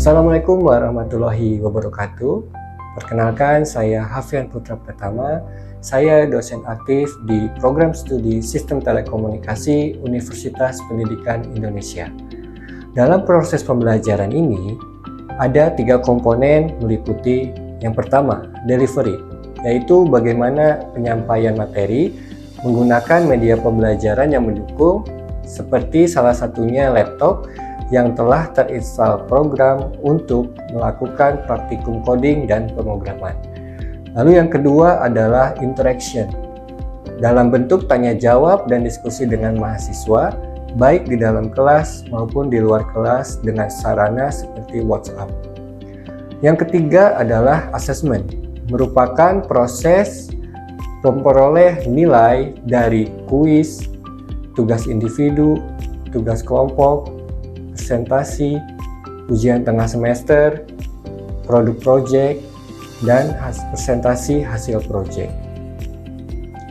Assalamualaikum warahmatullahi wabarakatuh. Perkenalkan, saya Hafian Putra Pratama. Saya dosen aktif di Program Studi Sistem Telekomunikasi Universitas Pendidikan Indonesia. Dalam proses pembelajaran ini, ada 3 komponen meliputi yang pertama, delivery, yaitu bagaimana penyampaian materi menggunakan media pembelajaran yang mendukung, seperti salah satunya laptop yang telah terinstall program untuk melakukan praktikum coding dan pemrograman. Lalu yang kedua adalah interaction, dalam bentuk tanya jawab dan diskusi dengan mahasiswa, baik di dalam kelas maupun di luar kelas dengan sarana seperti WhatsApp. Yang ketiga adalah assessment, merupakan proses memperoleh nilai dari kuis, tugas individu, tugas kelompok, presentasi, ujian tengah semester, produk project, dan presentasi hasil project.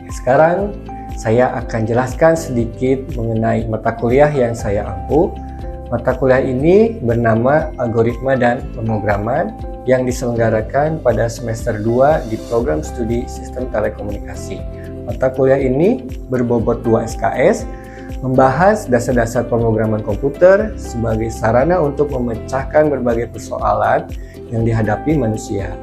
Sekarang saya akan jelaskan sedikit mengenai mata kuliah yang saya ampu. Mata kuliah ini bernama Algoritma dan Pemrograman yang diselenggarakan pada semester 2 di Program Studi Sistem Telekomunikasi. Mata kuliah ini berbobot 2 SKS, membahas dasar-dasar pemrograman komputer sebagai sarana untuk memecahkan berbagai persoalan yang dihadapi manusia.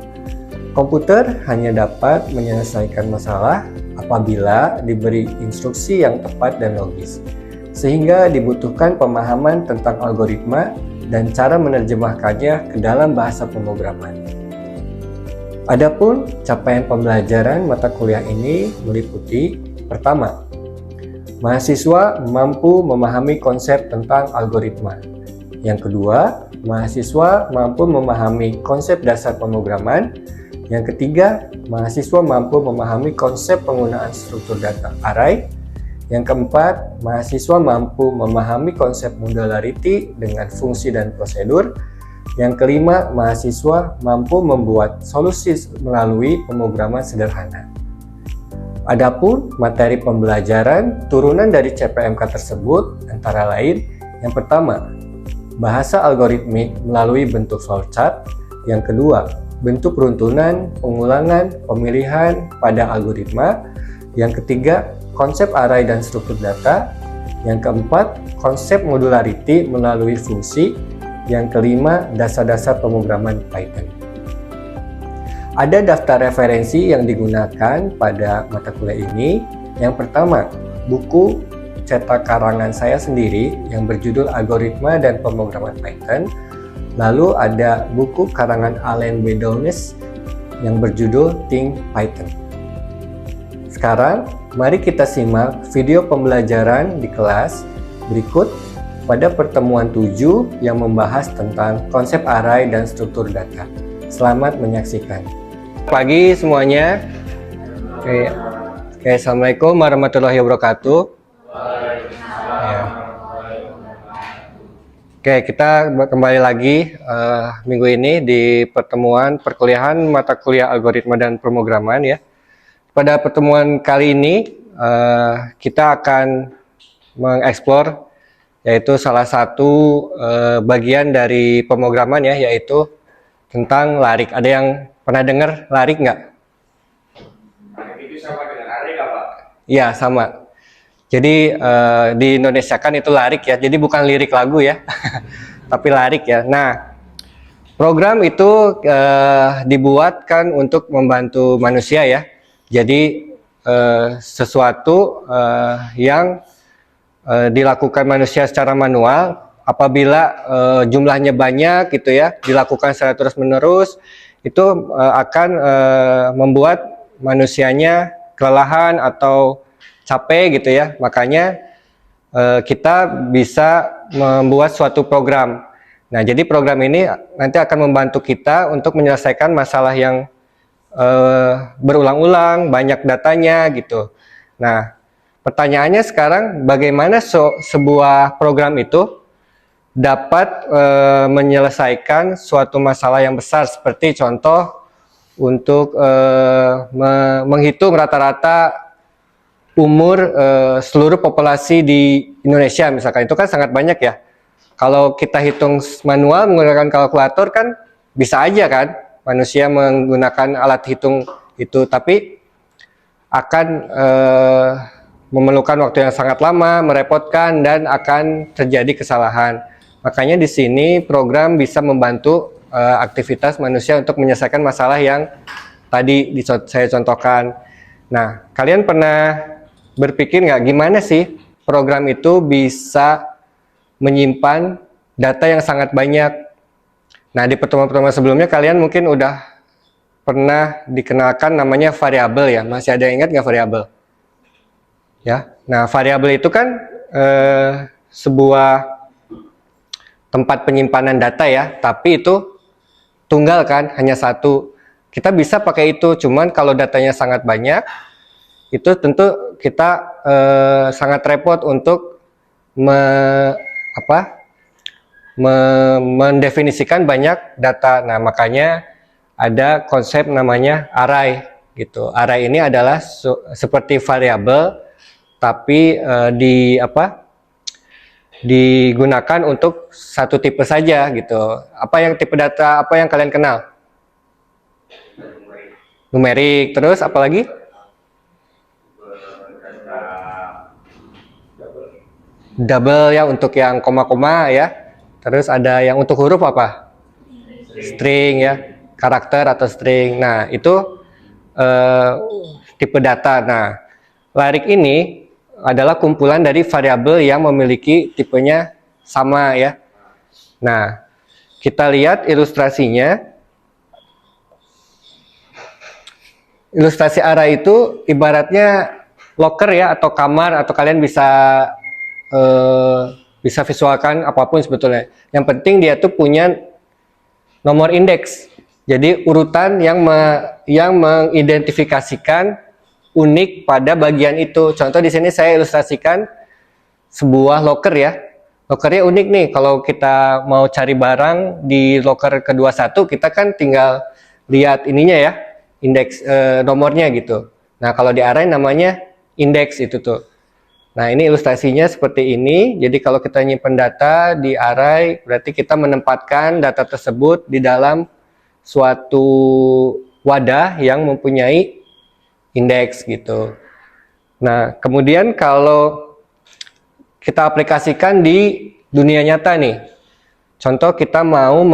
Komputer hanya dapat menyelesaikan masalah apabila diberi instruksi yang tepat dan logis, sehingga dibutuhkan pemahaman tentang algoritma dan cara menerjemahkannya ke dalam bahasa pemrograman. Adapun capaian pembelajaran mata kuliah ini meliputi: pertama, mahasiswa mampu memahami konsep tentang algoritma. Yang kedua, mahasiswa mampu memahami konsep dasar pemrograman. Yang ketiga, mahasiswa mampu memahami konsep penggunaan struktur data array. Yang keempat, mahasiswa mampu memahami konsep modularity dengan fungsi dan prosedur. Yang kelima, mahasiswa mampu membuat solusi melalui pemrograman sederhana. Adapun materi pembelajaran turunan dari CPMK tersebut antara lain: yang pertama, bahasa algoritmik melalui bentuk flowchart. Yang kedua, bentuk runtunan, pengulangan, pemilihan pada algoritma. Yang ketiga, konsep array dan struktur data. Yang keempat, konsep modularity melalui fungsi. Yang kelima, dasar-dasar pemrograman Python. Ada daftar referensi yang digunakan pada mata kuliah ini. Yang pertama, buku cetak karangan saya sendiri yang berjudul Algoritma dan Pemrograman Python. Lalu ada buku karangan Alain B. Downes yang berjudul Think Python. Sekarang, mari kita simak video pembelajaran di kelas berikut pada pertemuan 7 yang membahas tentang konsep array dan struktur data. Selamat menyaksikan. Pagi semuanya. Oke, Assalamualaikum warahmatullahi wabarakatuh. Ya. Oke, kita kembali lagi minggu ini di pertemuan perkuliahan mata kuliah algoritma dan pemrograman ya. Pada pertemuan kali ini kita akan mengeksplor yaitu salah satu bagian dari pemrograman ya, yaitu tentang larik. Ada yang pernah dengar larik nggak? Larik itu sama dengan array nggak, Pak? Iya, sama. Jadi di Indonesia kan itu larik ya, jadi bukan lirik lagu ya, tapi larik ya. Nah, program itu dibuatkan untuk membantu manusia ya. Jadi sesuatu yang dilakukan manusia secara manual, apabila jumlahnya banyak gitu ya, dilakukan secara terus-menerus, itu akan membuat manusianya kelelahan atau capek gitu ya. Makanya kita bisa membuat suatu program. Nah, jadi program ini nanti akan membantu kita untuk menyelesaikan masalah yang berulang-ulang, banyak datanya gitu. Nah, pertanyaannya sekarang, bagaimana sebuah program itu dapat menyelesaikan suatu masalah yang besar, seperti contoh untuk menghitung rata-rata umur seluruh populasi di Indonesia misalkan. Itu kan sangat banyak ya. Kalau kita hitung manual menggunakan kalkulator kan bisa aja kan manusia menggunakan alat hitung itu, tapi akan memerlukan waktu yang sangat lama, merepotkan, dan akan terjadi kesalahan. Makanya di sini program bisa membantu aktivitas manusia untuk menyelesaikan masalah yang tadi saya contohkan. Nah, kalian pernah berpikir nggak gimana sih program itu bisa menyimpan data yang sangat banyak? Nah, di pertemuan-pertemuan sebelumnya kalian mungkin udah pernah dikenalkan namanya variabel ya. Masih ada yang ingat nggak variabel? Ya, nah variabel itu kan sebuah tempat penyimpanan data ya, tapi itu tunggal kan, hanya satu. Kita bisa pakai itu, cuman kalau datanya sangat banyak, itu tentu kita sangat repot untuk mendefinisikan banyak data. Nah, makanya ada konsep namanya array gitu. Array ini adalah seperti variabel, tapi digunakan untuk satu tipe saja gitu. Apa yang tipe data apa yang kalian kenal? Numerik. Terus apa lagi? Double ya untuk yang koma-koma ya. Terus ada yang untuk huruf apa? String ya, karakter atau string. Nah, itu tipe data. Nah, larik ini adalah kumpulan dari variabel yang memiliki tipenya sama ya. Nah, kita lihat ilustrasinya. Ilustrasi array itu ibaratnya locker ya, atau kamar, atau kalian bisa visualkan apapun sebetulnya. Yang penting dia tuh punya nomor indeks. Jadi urutan yang mengidentifikasikan unik pada bagian itu. Contoh di sini saya ilustrasikan sebuah locker ya. Lockernya unik nih. Kalau kita mau cari barang di locker ke-21, kita kan tinggal lihat ininya ya, indeks nomornya gitu. Nah, kalau di array namanya indeks itu tuh. Nah, ini ilustrasinya seperti ini. Jadi kalau kita nyimpen data di array, berarti kita menempatkan data tersebut di dalam suatu wadah yang mempunyai indeks gitu. Nah, kemudian kalau kita aplikasikan di dunia nyata nih. Contoh kita mau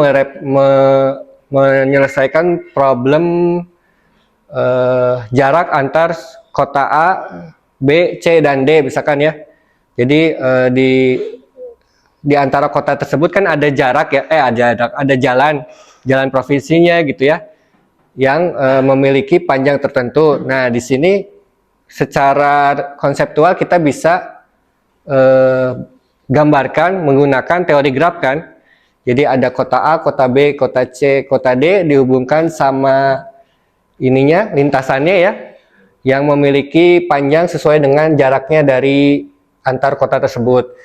menyelesaikan problem jarak antar kota A, B, C, dan D misalkan ya. Jadi di antara kota tersebut kan ada jarak ya, ada jalan provinsinya gitu ya, yang memiliki panjang tertentu. Nah, di sini secara konseptual kita bisa gambarkan menggunakan teori graf kan. Jadi ada kota A, kota B, kota C, kota D dihubungkan sama ininya, lintasannya ya, yang memiliki panjang sesuai dengan jaraknya dari antar kota tersebut.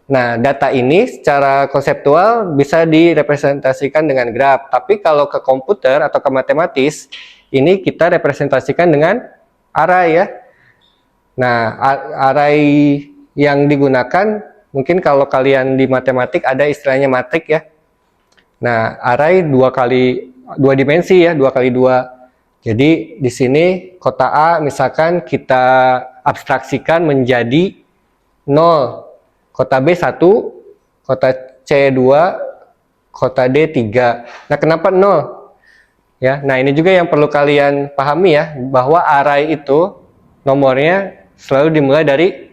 Nah, data ini secara konseptual bisa direpresentasikan dengan graf. Tapi kalau ke komputer atau ke matematis, ini kita representasikan dengan array ya. Nah, array yang digunakan, mungkin kalau kalian di matematik ada istilahnya matrik ya. Nah, array dua dimensi ya, 2x2. Jadi di sini kota A misalkan kita abstraksikan menjadi 0, kota B 1, kota C 2, kota D 3. Nah, kenapa 0? Ya, nah ini juga yang perlu kalian pahami ya, bahwa array itu nomornya selalu dimulai dari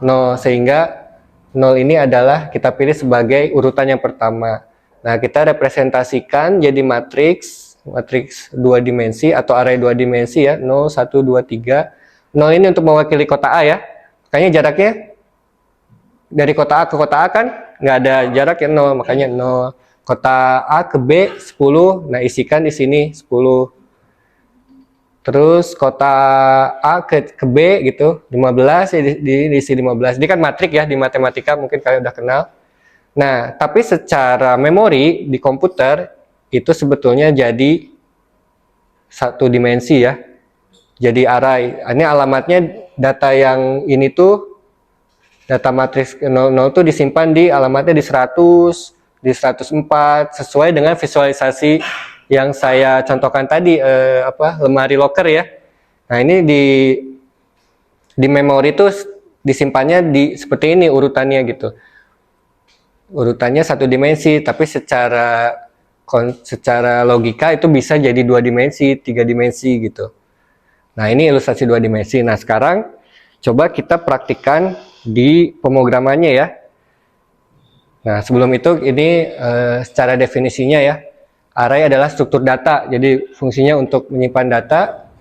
0, sehingga 0 ini adalah kita pilih sebagai urutan yang pertama. Nah, kita representasikan jadi matriks 2 dimensi atau array 2 dimensi ya, 0, 1, 2, 3. 0 ini untuk mewakili kota A ya. Makanya jaraknya dari kota A ke kota A kan nggak ada jarak ya, 0, makanya 0. Kota A ke B 10, nah isikan di sini 10. Terus kota A ke B gitu 15, diisi 15. Ini kan matrik ya, di matematika mungkin kalian udah kenal. Nah, tapi secara memori di komputer itu sebetulnya jadi satu dimensi ya, jadi array. Ini alamatnya data yang ini tuh data matriks 00 itu disimpan di alamatnya di 100, di 104 sesuai dengan visualisasi yang saya contohkan tadi, lemari locker ya. Nah, ini di memori itu disimpannya seperti ini urutannya gitu. Urutannya satu dimensi, tapi secara logika itu bisa jadi 2 dimensi, 3 dimensi gitu. Nah, ini ilustrasi 2 dimensi. Nah, sekarang coba kita praktikkan di pemrogramannya ya. Nah, sebelum itu ini secara definisinya ya. Array adalah struktur data, jadi fungsinya untuk menyimpan data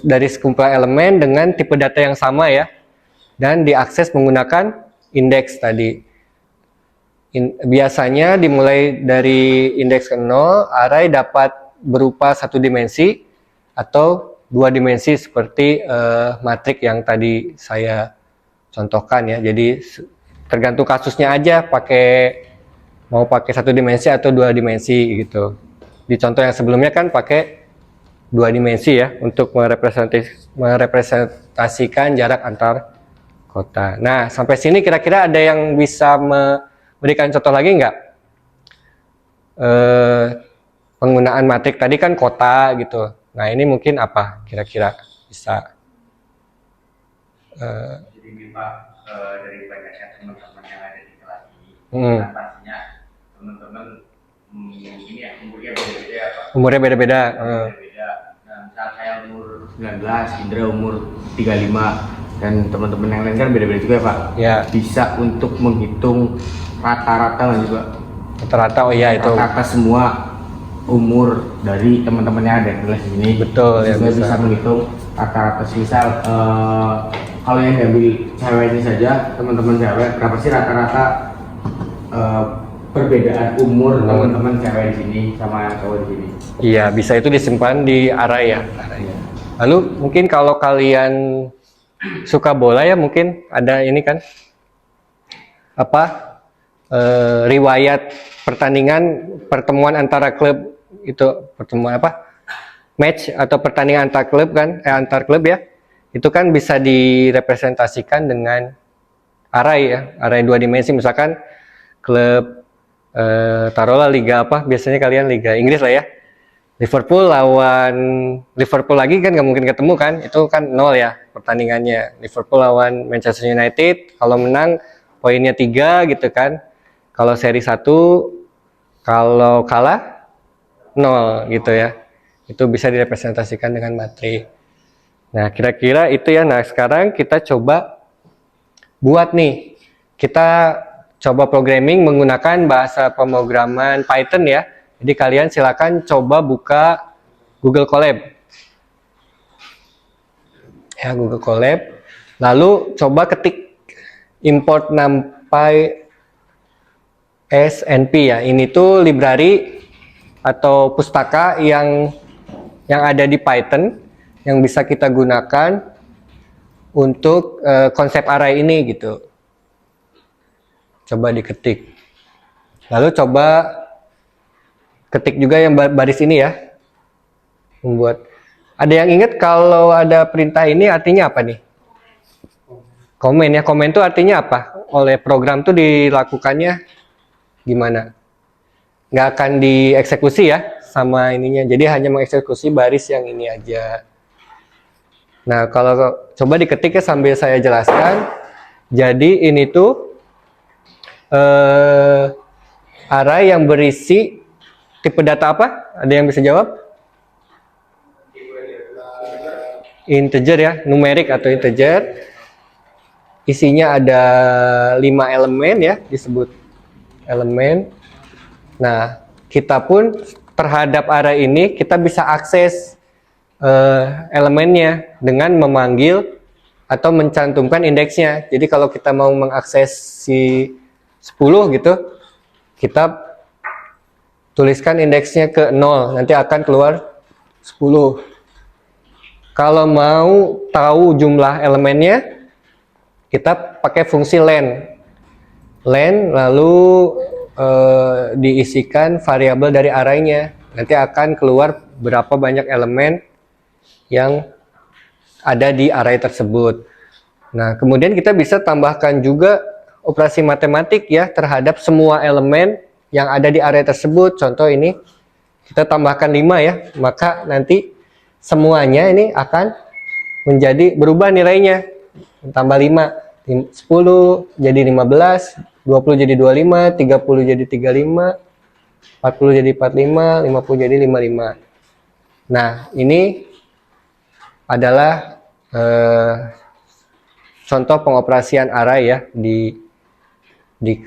dari sekumpulan elemen dengan tipe data yang sama ya, dan diakses menggunakan indeks tadi. Biasanya dimulai dari indeks ke 0, array dapat berupa 1 dimensi atau 2 dimensi seperti matrik yang tadi saya contohkan ya. Jadi tergantung kasusnya aja, mau pakai 1 dimensi atau 2 dimensi gitu. Di contoh yang sebelumnya kan pakai 2 dimensi ya untuk merepresentasikan jarak antar kota. Nah, sampai sini kira-kira ada yang bisa memberikan contoh lagi nggak? Penggunaan matrik tadi kan kota gitu. Nah, ini mungkin apa kira-kira bisa? Jadi ini Pak, dari banyaknya teman-teman yang ada di kelas ini, kan pastinya teman-teman ini ya umurnya beda-beda ya Pak. Umurnya beda-beda. Beda-beda. Nah, misal saya umur 19, Indra umur 35, dan teman-teman yang lain kan beda-beda juga ya Pak. Ya. Bisa untuk menghitung rata-rata nggak juga? Rata-rata, oh iya itu. Rata-rata semua umur dari teman-teman yang ada di kelas ini. Betul ya, bisa menghitung rata-rata. Misal kalau yang diambil cewek ini saja, teman-teman cewek, berapa sih rata-rata perbedaan umur teman-teman cewek di sini sama yang cowok di sini? Iya, bisa itu disimpan di array ya. Lalu mungkin kalau kalian suka bola ya, mungkin ada ini kan riwayat pertemuan antara klub itu, match atau pertandingan antar klub ya, itu kan bisa direpresentasikan dengan array ya, array 2 dimensi. Misalkan klub taruhlah liga biasanya kalian liga Inggris lah ya, Liverpool lawan Liverpool lagi kan nggak mungkin ketemu kan, itu kan 0 ya pertandingannya. Liverpool lawan Manchester United, kalau menang poinnya 3 gitu kan, kalau seri 1, kalau kalah 0 gitu ya. Itu bisa direpresentasikan dengan matrik. Nah, kira-kira itu ya. Nah, sekarang kita coba buat nih. Kita coba programming menggunakan bahasa pemrograman Python ya. Jadi kalian silakan coba buka Google Colab. Ya, Google Colab. Lalu coba ketik import NumPy SNP ya. Ini tuh library atau pustaka yang ada di Python yang bisa kita gunakan untuk konsep array ini gitu. Coba diketik. Lalu coba ketik juga yang baris ini ya. Ada yang ingat kalau ada perintah ini artinya apa nih? Komen ya. Komen itu artinya apa? Oleh program tuh dilakukannya gimana? Nggak akan dieksekusi ya sama ininya. Jadi hanya mengeksekusi baris yang ini aja. Nah, kalau coba diketik ya sambil saya jelaskan. Jadi ini tuh array yang berisi tipe data apa? Ada yang bisa jawab? Integer ya, numerik atau integer. Isinya ada 5 elemen ya, disebut elemen. Nah, kita pun terhadap array ini kita bisa akses elemennya dengan memanggil atau mencantumkan indeksnya. Jadi kalau kita mau mengakses si 10 gitu, kita tuliskan indeksnya ke 0, nanti akan keluar 10. Kalau mau tahu jumlah elemennya, kita pakai fungsi len. Len lalu diisikan variabel dari arraynya. Nanti akan keluar berapa banyak elemen yang ada di array tersebut. Nah, kemudian kita bisa tambahkan juga operasi matematik ya terhadap semua elemen yang ada di area tersebut. Contoh ini kita tambahkan 5 ya, maka nanti semuanya ini akan menjadi berubah nilainya. Tambah 5, 10 jadi 15, 20 jadi 25, 30 jadi 35, 40 jadi 45, 50 jadi 55. Nah, ini adalah contoh pengoperasian array ya di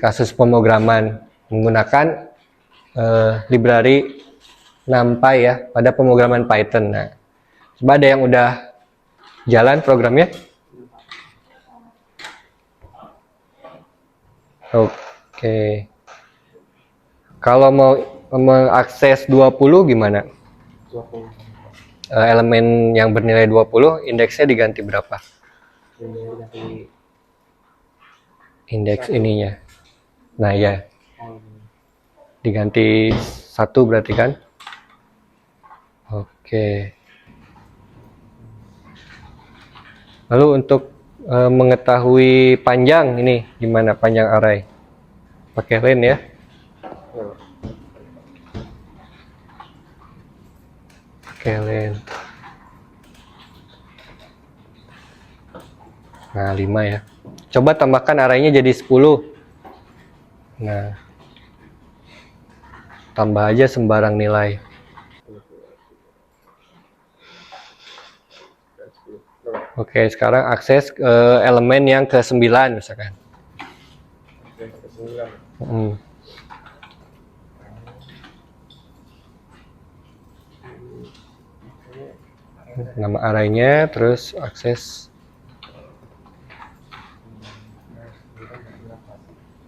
kasus pemrograman menggunakan library NumPy ya pada pemrograman Python. Nah, coba ada yang udah jalan programnya? Oke. Kalau mau mengakses 20 gimana? 20. Elemen yang bernilai 20 indeksnya diganti berapa? Diganti Indeks ininya. Nah ya, diganti 1 berarti kan? Oke. Lalu untuk mengetahui panjang ini gimana panjang array? Pakai len ya? Pakai len. Nah 5 ya. Coba tambahkan arraynya jadi 10. Nah, tambah aja sembarang nilai. Oke, sekarang akses elemen yang ke-9 misalkan. Nama arraynya, terus akses.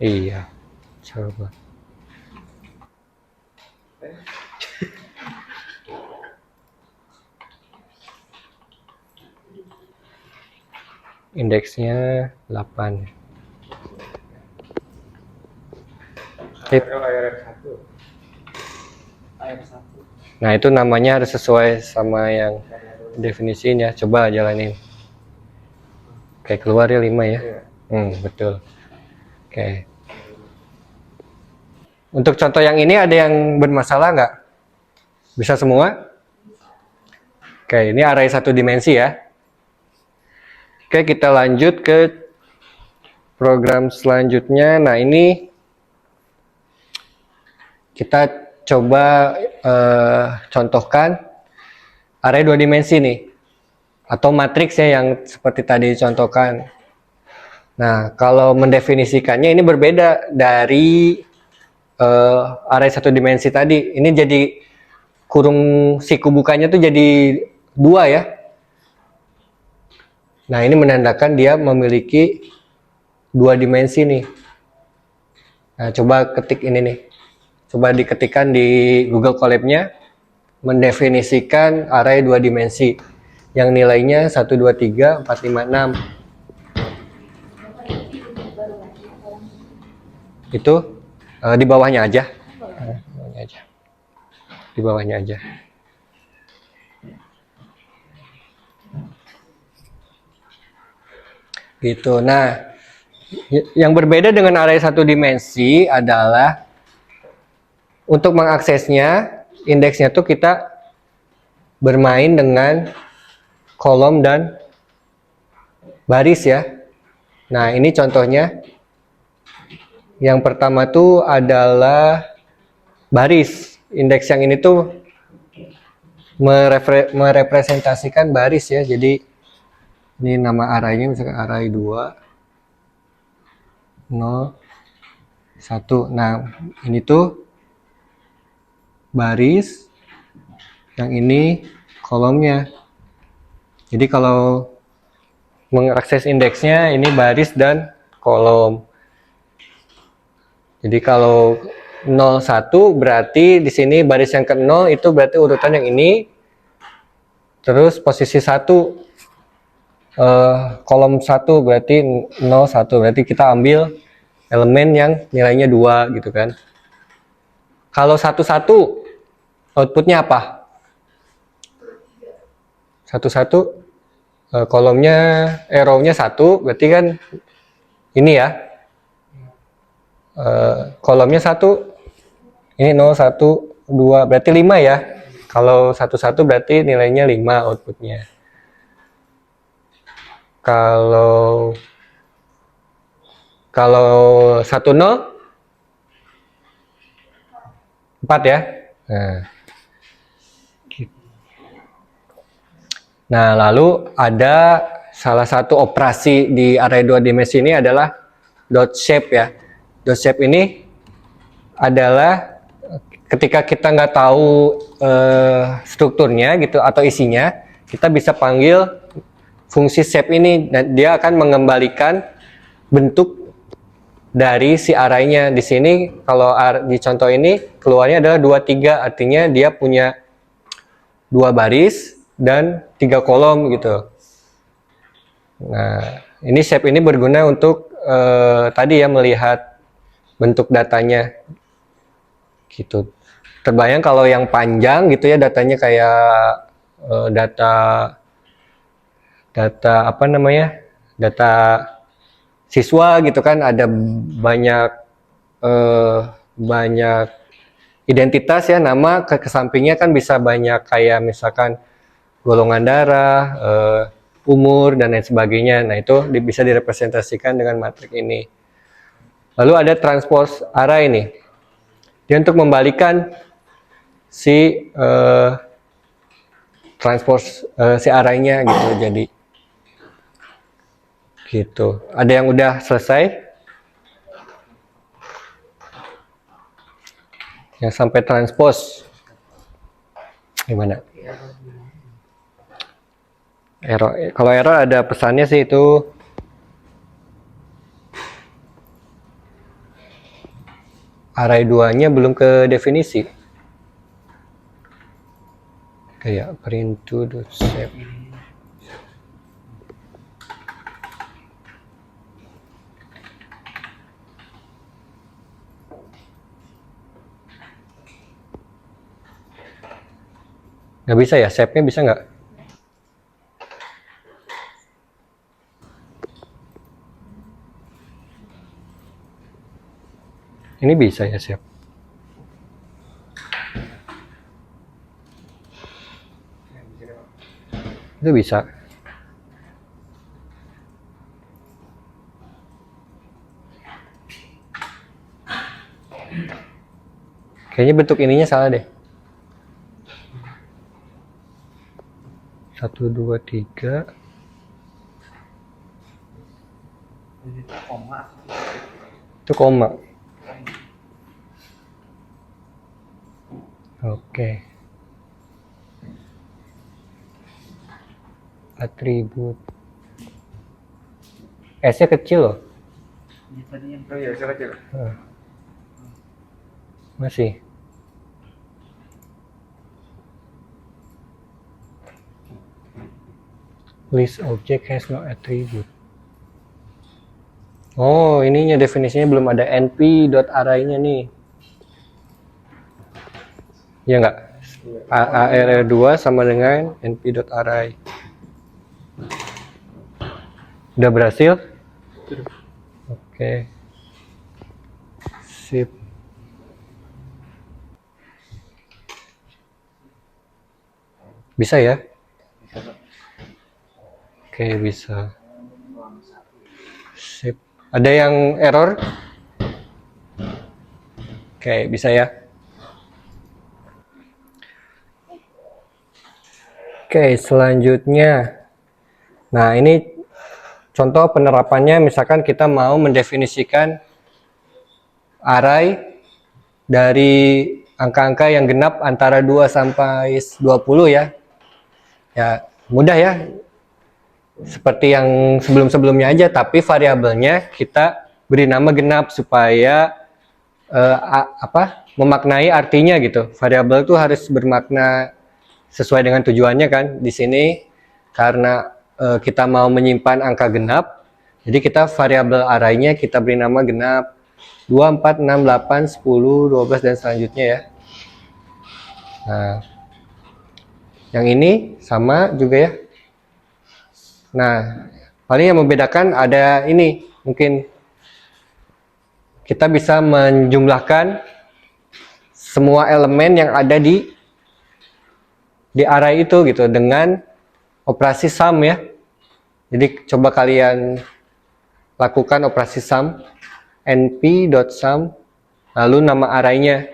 Iya, coba. Indeksnya 8. Nah, itu namanya harus sesuai sama yang definisinya. Coba jalanin. Oke, keluar ya 5 ya. Betul. Oke. Untuk contoh yang ini ada yang bermasalah nggak? Bisa semua? Oke, ini array 1 dimensi ya. Oke, kita lanjut ke program selanjutnya. Nah, ini kita coba contohkan array 2 dimensi nih. Atau matriks ya yang seperti tadi contohkan. Nah, kalau mendefinisikannya ini berbeda dari array 1 dimensi tadi. Ini jadi kurung siku bukanya tuh jadi 2 ya. Nah, ini menandakan dia memiliki 2 dimensi nih. Nah, coba ketik ini nih. Coba diketikkan di Google Colab-nya, mendefinisikan array 2 dimensi yang nilainya 1, 2, 3, 4, 5, 6. Itu di bawahnya aja. Di bawahnya aja. Gitu. Nah, yang berbeda dengan array 1 dimensi adalah untuk mengaksesnya, indeksnya tuh kita bermain dengan kolom dan baris ya. Nah, ini contohnya. Yang pertama tuh adalah baris. Indeks yang ini tuh merepresentasikan baris ya. Jadi ini nama arraynya misalkan array 2 0 1. Nah, ini tuh baris, yang ini kolomnya. Jadi kalau mengakses indeksnya ini baris dan kolom. Jadi kalau 01 berarti di sini baris yang ke-0 itu berarti urutan yang ini. Terus posisi 1 kolom 1 berarti 01 berarti kita ambil elemen yang nilainya 2 gitu kan. Kalau 11 outputnya apa? 11 kolomnya arrow-nya 1, berarti kan ini ya. Kolomnya 1, ini 0, 1, 2, berarti 5 ya. Kalau 1, 1 berarti nilainya 5 outputnya. Kalau 1, 0, 4 ya. Nah, lalu ada salah satu operasi di array 2 dimensi ini adalah dot shape ya. Dot shape ini adalah ketika kita nggak tahu strukturnya gitu atau isinya, kita bisa panggil fungsi shape ini dan dia akan mengembalikan bentuk dari si array-nya. Di sini kalau di contoh ini keluarnya adalah 2, 3, artinya dia punya 2 baris dan 3 kolom gitu. Nah, ini shape ini berguna untuk tadi ya, melihat bentuk datanya gitu. Terbayang kalau yang panjang gitu ya, datanya kayak data apa namanya, data siswa gitu kan, ada banyak identitas ya, nama ke sampingnya kan bisa banyak kayak misalkan golongan darah, umur dan lain sebagainya. Nah, itu bisa direpresentasikan dengan matriks ini. Lalu ada transpose array nih. Dia untuk membalikan si transpose si array-nya gitu. Jadi gitu. Ada yang udah selesai? Yang sampai transpose gimana? Error. Kalau error ada pesannya sih itu array 2-nya belum ke definisi. Kayak print to.shape. Nggak bisa ya? Shape-nya bisa nggak? Ini bisa ya, siap. Itu bisa. Kayaknya bentuk ininya salah deh. 1, 2, 3. Itu koma. Oke. Atribut. S-nya kecil loh. Oh iya, saya kecil. Masih. List object has no attribute. Oh, ininya definisinya belum ada np.array-nya nih. Ya nggak? ARR2 sama dengan np.array. Udah berhasil? Oke. Sip. Bisa ya? Oke, bisa. Sip. Ada yang error? Oke, bisa ya? Oke, selanjutnya. Nah, ini contoh penerapannya, misalkan kita mau mendefinisikan array dari angka-angka yang genap antara 2 sampai 20 ya. Ya, mudah ya. Seperti yang sebelum-sebelumnya aja, tapi variabelnya kita beri nama genap supaya memaknai artinya gitu. Variabel itu harus bermakna sesuai dengan tujuannya kan. Di sini karena kita mau menyimpan angka genap, jadi kita variabel array-nya kita beri nama genap 2, 4, 6, 8, 10, 12 dan selanjutnya ya. Nah, yang ini sama juga ya. Nah, paling yang membedakan ada ini, mungkin kita bisa menjumlahkan semua elemen yang ada di array itu gitu dengan operasi sum ya. Jadi coba kalian lakukan operasi sum, np.sum, lalu nama arraynya.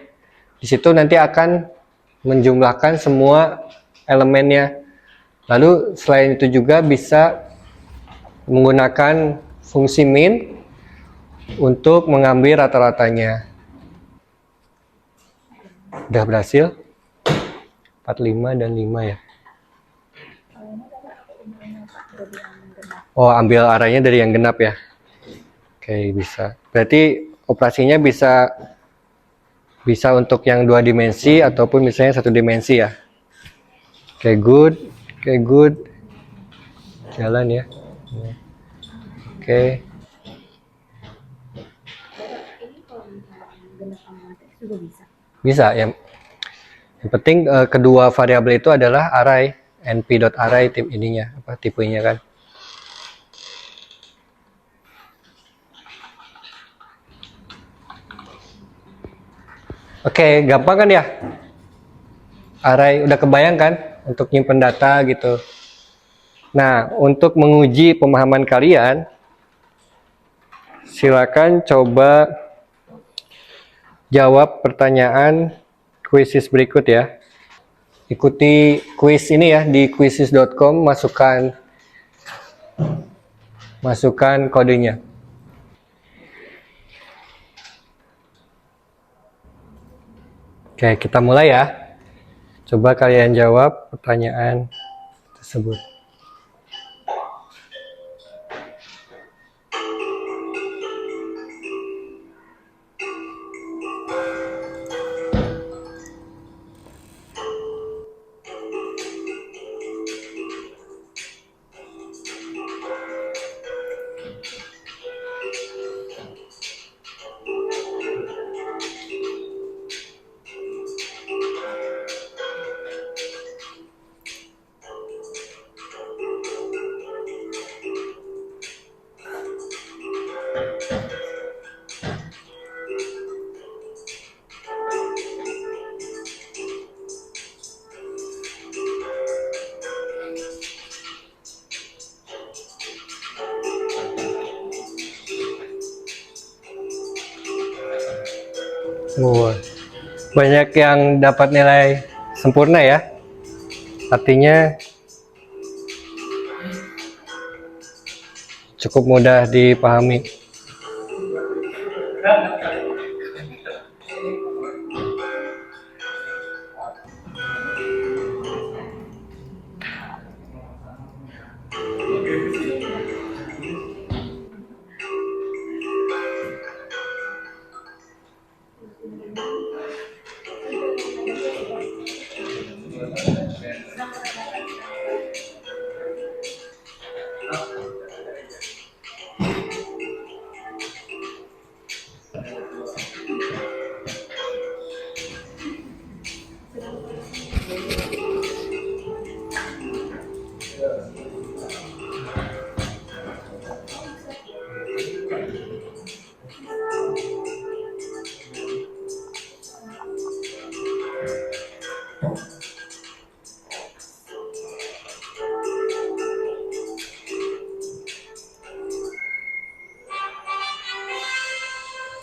Di situ nanti akan menjumlahkan semua elemennya. Lalu selain itu juga bisa menggunakan fungsi min untuk mengambil rata-ratanya. Udah berhasil? 45 dan 5 ya. Oh, ambil arahnya dari yang genap ya. Oke, bisa. Berarti operasinya bisa untuk yang 2 dimensi ataupun misalnya 1 dimensi ya. Oke, good. Oke, good. Jalan ya. Oke. Bisa ya. Yang penting kedua variabel itu adalah array, np.array tip ininya, tipenya kan. Oke, gampang kan ya? Array udah kebayang kan untuk nyimpen data gitu. Nah, untuk menguji pemahaman kalian, silakan coba jawab pertanyaan kuisis berikut ya. Ikuti kuis ini ya di quizzes.com, masukkan kodenya. Oke, kita mulai ya. Coba kalian jawab pertanyaan tersebut. Banyak yang dapat nilai sempurna ya. Artinya cukup mudah dipahami.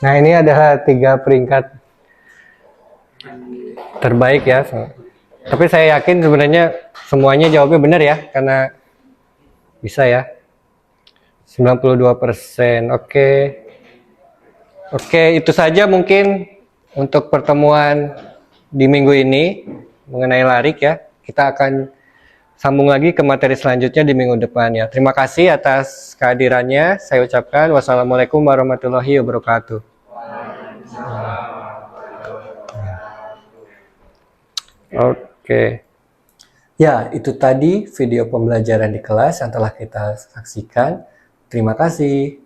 Nah, ini adalah 3 peringkat terbaik ya. Tapi saya yakin sebenarnya semuanya jawabnya benar ya, karena bisa ya. 92%. Oke, itu saja mungkin untuk pertemuan di minggu ini mengenai larik ya. Kita akan sambung lagi ke materi selanjutnya di minggu depan ya. Terima kasih atas kehadirannya. Saya ucapkan wassalamualaikum warahmatullahi wabarakatuh. Oke. Ya, itu tadi video pembelajaran di kelas yang telah kita saksikan. Terima kasih.